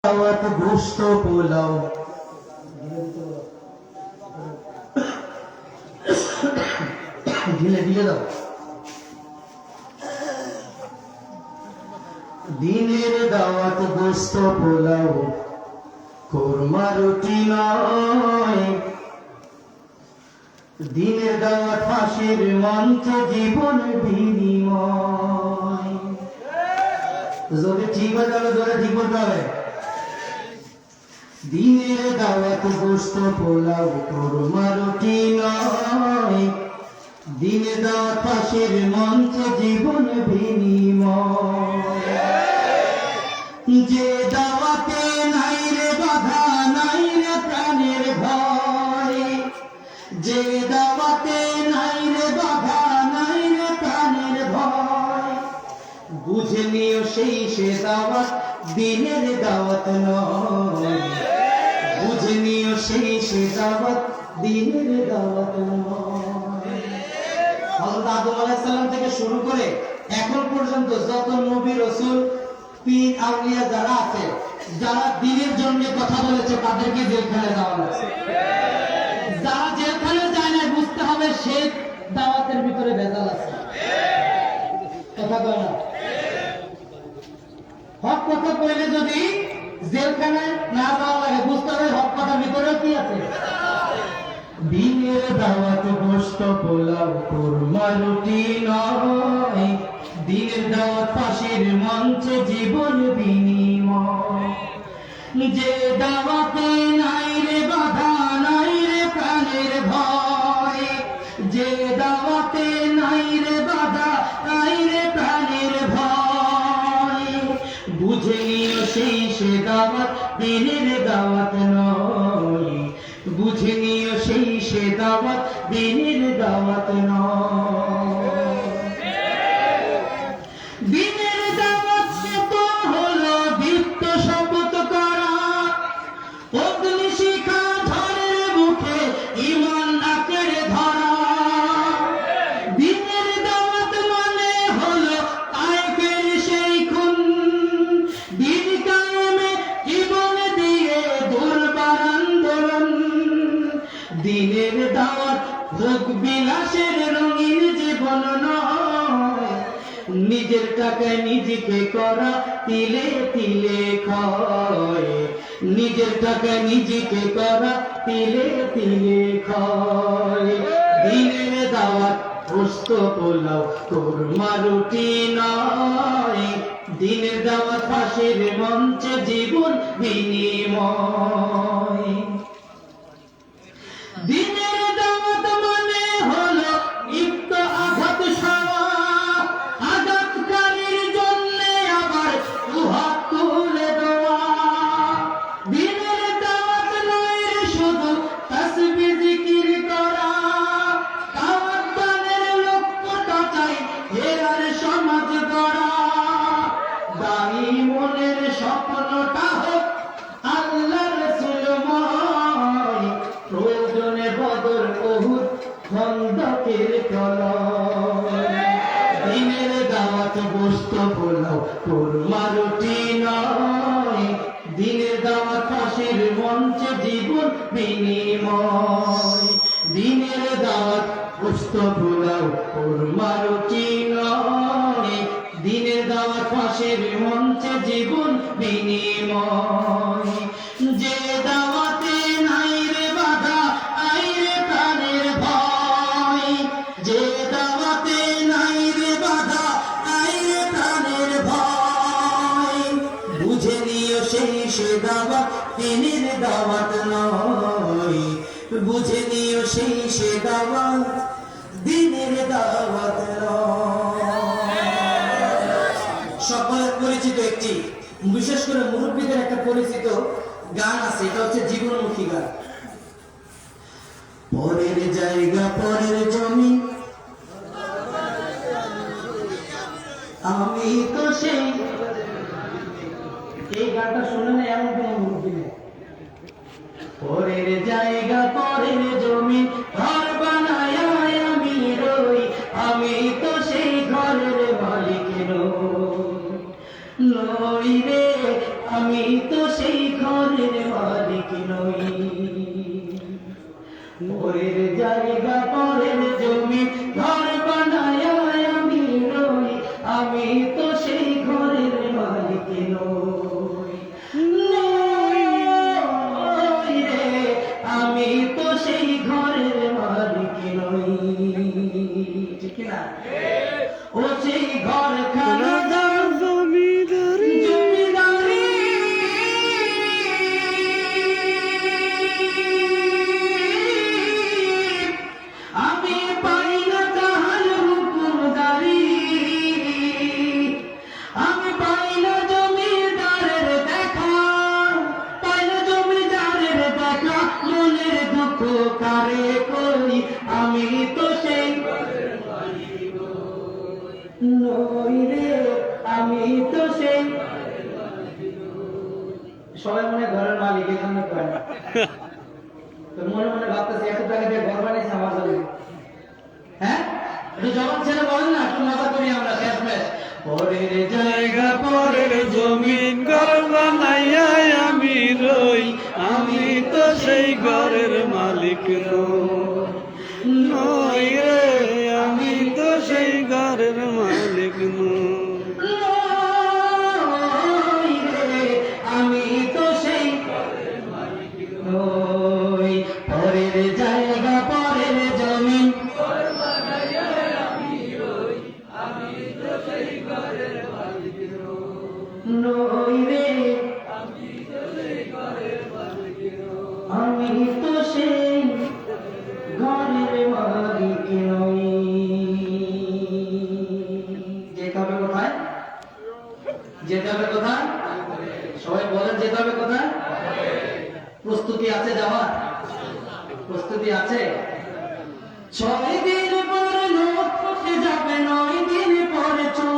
দাওয়াত গোশত পোলাও ঢিলে ঢিলে দাও। দিনের দাওয়াত গোশত পোলাও কোরমা রুটি নয়, দিনের দাওয়াত ফাঁসির মঞ্চ জীবন বিনিময়। যদি ঠিক হয় তাহলে জোরে ঠিক বলতে হবে। দিনের দাওয়াত গোশত পোলাও কোরমা রুটি নয়, দিনের দাওয়াত ফাঁসির মঞ্চ জীবন বিনিময়। যে দাওয়াতে নাই রে বাধা নাই রে প্রাণের ভয়, যে দাওয়াতে নাই রে বাধা নাই রে প্রাণের ভয়, বুঝে নিও সেই সে দাওয়াত দিনের দাওয়াত নয়, বুঝে নিও সেই সে দাওয়াত দিনের দাওয়াত নয়। হযরত আদম আলাইহিস সালাম থেকে শুরু করে এখন পর্যন্ত যত নবী রাসূল পীর আউলিয়া যারা আছে, যারা দ্বীনের জন্য কথা বলেছে তাদেরকে জেলখানায় দেওয়া হয়েছে। যারা জেলখানে যায় না বুঝতে হবে সেই দাওয়াতের ভিতরে ভেজাল আছে। কথা কয় না? হক কথা কইলে যদি জেলখানায় না যাওয়া লাগে বুঝতে হবে হক কথার ভিতরে কি আছে। দিনের দাওয়াত গোশত পোলাও কোরমা রুটি নয়, দিনের দাওয়াত ফাঁসির মঞ্চে জীবন বিনিময়। যে দাওয়াতে নাই রে বাধা নাই রে প্রাণের ভয়, যে দাওয়াতে নাই রে বাধা নাই রে প্রাণের ভয়, বুঝে নিও সেই সে দাওয়াত দিনের দাওয়াত নয়, বুঝে নিও সেই সে দাওয়াত দিনের দাওয়াত নয়। দিনের দাওয়াত সে তো হলো দীপ্ত শপথ করা, অগ্নি শিখা ঝড়ের মুখে ঈমান আঁকড়ে ধরা। দিনের দাওয়াত মানে হলো কায়েমের সেই খুন, দিন কায়েমে জীবন দিয়ে দুর্বার আন্দোলন। দিনের দাওয়াত ভোগ বিলাসের রঙিন জীবন নয়, নিজের টাকায় নিজেকে করা তিলে তিলে ক্ষয়, নিজের টাকায় নিজেকে করা তিলে তিলে ক্ষয়। দিনের দাওয়াত গোশত পোলাও কোরমা রুটি নয়, দিনের দাওয়াত ফাঁসির মঞ্চে জীবন বিনিময়। দিনের দাওয়াত মানে হলো ইফত আঘাত সওয়া, আঘাতকারীর জন্য আবার দুহাত তুলে দেওয়া। দিনের দাওয়াত নয় রে শুধু তাসবিহ জিকির করা, দাওয়াত দানের লক্ষ্যটা চাই হেরার সমাজ গড়া। দায়ী মনের স্বপ্নটা হোক আল্লাহ রাসূলময়, প্রয়োজনে বদর উহুদ খন্দকের প্রলয়। দিনের দাওয়াত গোশত পোলাও কোরমা রুটি নয়, দিনের দাওয়াত ফাঁসির মঞ্চে জীবন বিনিময়। দিনের দাওয়াত গোশত পোলাও কোরমা রুটি নয়, দিনের দাওয়াত ফাঁসির মঞ্চে জীবন বিনিময়। যে দাওয়াতে নাই রে বাধা নাই রে প্রাণের ভয়, যে দাওয়াতে নাই রে বাধা নাই রে প্রাণের ভয়, বুঝে নিও সেই সে দাওয়াত দিনের দাওয়াত নয়, বুঝে নিও সেই সে দাওয়াত দিনের দাওয়াত নয়। সকলের পরিচিত একটি, বিশেষ করে মুরব্বীদের একটা পরিচিত গান আছে, এটা হচ্ছে জীবনমুখী গান। পরের জায়গা পরের জমি আমি তো সেই, এই গানটা শুনে না এমন কোন মুরব্বী নেই। পরের জায়গা পরের জমি ঘর বানায় আমি রই, আমি তো সেই ঘরের মালিক নই রে, আমি তো সেই সেই ঘরের মালিক নই। পরের জায়গা পরের জমি ঘর বানায় আমি রই, আমি তো সেই ঘরের মালিক নই। নই রে, আমি তো সেই ঘরের মালিক নই। ঠিক না? ও সেই ঘর খানা জমিদারি আমি পাই না তাহার হুকুমদারি, আমি পাই না জমিদারের দেখা, পাই না জমিদারের দেখা, মনের দুঃখ কারে করি, আমি তো সেই নই রে, আমি তো সেই। সবাই মনে ঘরের মালিক, এই জন্য কয় না। তো মনে মনে ভাবতেছি এত টাকা দিয়ে ঘর বানিয়েছে আমার জন্য। হ্যাঁ, একটু জবান ছেড়ে বলেন না, একটু মজা করি আমরা শেষ ম্যাচ। পরের জায়গা পরের জমিন ঘর বানাইয়া আমি রই, আমি তো সেই ঘরের মালিক নই রে, আমি তো সেই ঘরের মালিক নই রে, আমি তো সেই নই। পরের জায়গা পরের জমিন নই রে, আমি তো সেই ঘরের মালিক নই। যেতে হবে কোথায়? যেতে হবে কোথায়? সবাই বলেন, যেতে হবে কোথায়? প্রস্তুতি আছে যাওয়ার? প্রস্তুতি আছে? 6 দিন